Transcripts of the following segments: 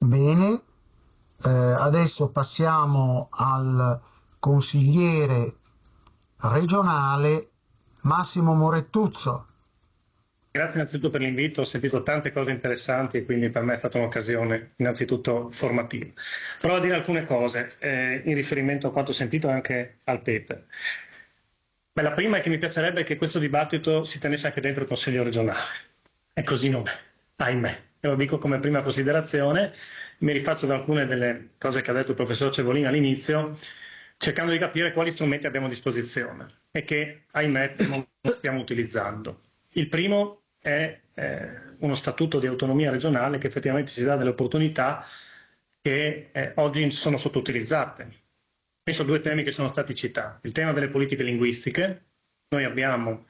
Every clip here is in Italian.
Bene, adesso passiamo al consigliere regionale Massimo Morettuzzo. Grazie innanzitutto per l'invito, ho sentito tante cose interessanti e quindi per me è stata un'occasione innanzitutto formativa. Provo a dire alcune cose in riferimento a quanto sentito e anche al paper. Beh, la prima è che mi piacerebbe che questo dibattito si tenesse anche dentro il Consiglio regionale, e così non è, ahimè. E lo dico come prima considerazione, mi rifaccio da alcune delle cose che ha detto il professor Cevolini all'inizio, cercando di capire quali strumenti abbiamo a disposizione e che, ahimè, non stiamo utilizzando. Il primo è uno statuto di autonomia regionale che effettivamente ci dà delle opportunità che oggi sono sottoutilizzate. Penso a due temi che sono stati citati. Il tema delle politiche linguistiche. Noi abbiamo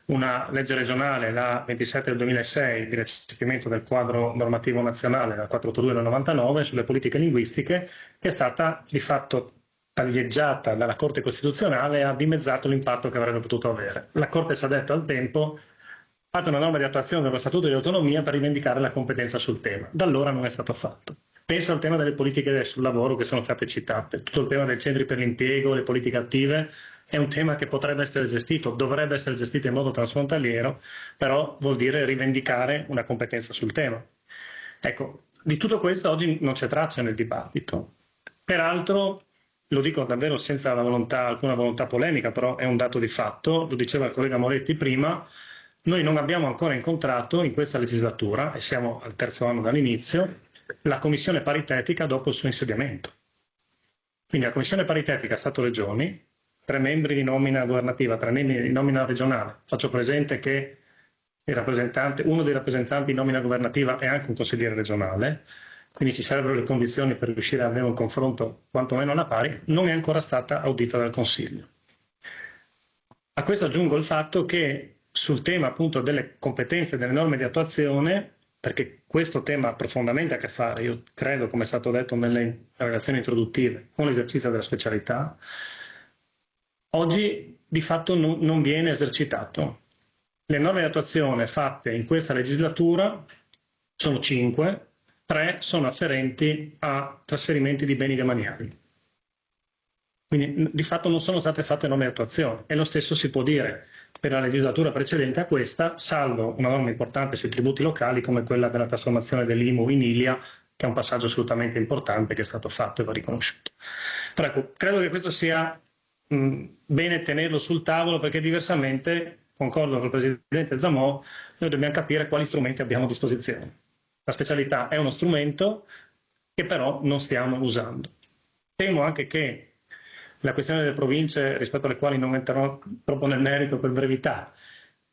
una legge regionale, la 27 del 2006, di recepimento del quadro normativo nazionale, la 482 del 99, sulle politiche linguistiche, che è stata di fatto taglieggiata dalla Corte Costituzionale e ha dimezzato l'impatto che avrebbe potuto avere. La Corte ci ha detto al tempo fatto una norma di attuazione dello Statuto di autonomia per rivendicare la competenza sul tema. Da allora non è stato fatto. Penso al tema delle politiche sul lavoro che sono state citate, tutto il tema dei centri per l'impiego, le politiche attive, è un tema che potrebbe essere gestito, dovrebbe essere gestito in modo transfrontaliero, però vuol dire rivendicare una competenza sul tema. Ecco, di tutto questo oggi non c'è traccia nel dibattito. Peraltro, lo dico davvero senza alcuna volontà polemica, però è un dato di fatto, lo diceva il collega Moretti prima, noi non abbiamo ancora incontrato in questa legislatura, e siamo al terzo anno dall'inizio, la commissione paritetica dopo il suo insediamento. Quindi la commissione paritetica Stato-Regioni, 3 membri di nomina governativa, 3 membri di nomina regionale. Faccio presente che uno dei rappresentanti di nomina governativa è anche un consigliere regionale, quindi ci sarebbero le condizioni per riuscire ad avere un confronto quantomeno alla pari, non è ancora stata audita dal Consiglio. A questo aggiungo il fatto che sul tema appunto delle competenze e delle norme di attuazione, perché questo tema ha profondamente a che fare, io credo, come è stato detto nelle relazioni introduttive, con l'esercizio della specialità, oggi di fatto non viene esercitato. Le norme di attuazione fatte in questa legislatura sono 5, 3 sono afferenti a trasferimenti di beni demaniali. Quindi di fatto non sono state fatte norme di attuazione e lo stesso si può dire per la legislatura precedente a questa, salvo una norma importante sui tributi locali come quella della trasformazione dell'IMU in ILIA, che è un passaggio assolutamente importante che è stato fatto e va riconosciuto. Però ecco, credo che questo sia bene tenerlo sul tavolo perché diversamente, concordo con il Presidente Zamò, noi dobbiamo capire quali strumenti abbiamo a disposizione. La specialità è uno strumento che però non stiamo usando. Temo anche che la questione delle province, rispetto alle quali non entrerò proprio nel merito per brevità,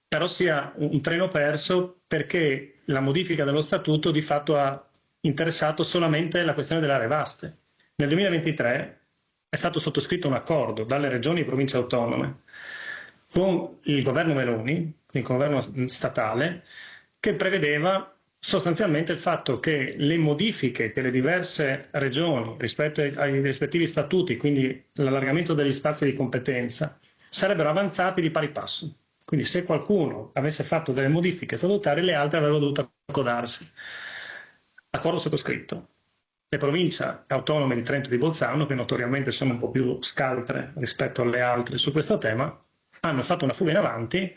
però sia un treno perso perché la modifica dello statuto di fatto ha interessato solamente la questione delle aree vaste. Nel 2023 è stato sottoscritto un accordo dalle regioni e province autonome con il governo Meloni, il governo statale, che prevedeva sostanzialmente il fatto che le modifiche che le diverse regioni rispetto ai rispettivi statuti, quindi l'allargamento degli spazi di competenza, sarebbero avanzati di pari passo. Quindi se qualcuno avesse fatto delle modifiche statutarie, le altre avrebbero dovuto accodarsi. Accordo sottoscritto. Le province autonome di Trento e di Bolzano, che notoriamente sono un po' più scaltre rispetto alle altre su questo tema, hanno fatto una fuga in avanti,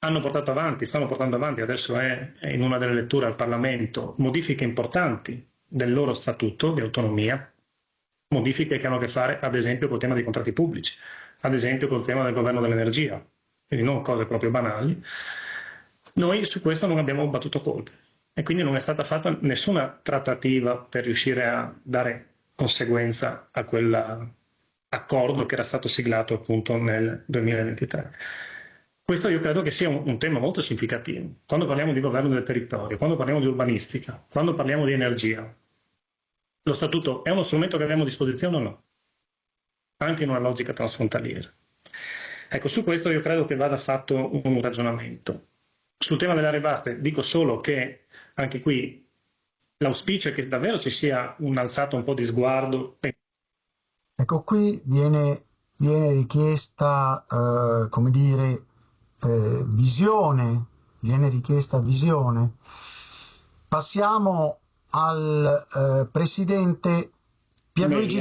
hanno portato avanti, stanno portando avanti, adesso è in una delle letture al Parlamento, modifiche importanti del loro statuto di autonomia, modifiche che hanno a che fare ad esempio col tema dei contratti pubblici, ad esempio col tema del governo dell'energia, quindi non cose proprio banali. Noi su questo non abbiamo battuto colpi e quindi non è stata fatta nessuna trattativa per riuscire a dare conseguenza a quell'accordo che era stato siglato appunto nel 2023. Questo io credo che sia un tema molto significativo. Quando parliamo di governo del territorio, quando parliamo di urbanistica, quando parliamo di energia, lo statuto è uno strumento che abbiamo a disposizione o no? Anche in una logica transfrontaliera. Ecco, su questo io credo che vada fatto un ragionamento. Sul tema delle aree vaste dico solo che anche qui l'auspicio è che davvero ci sia un'alzata un po' di sguardo. Ecco, qui viene richiesta, come dire, viene richiesta visione. Passiamo al presidente Pierluigi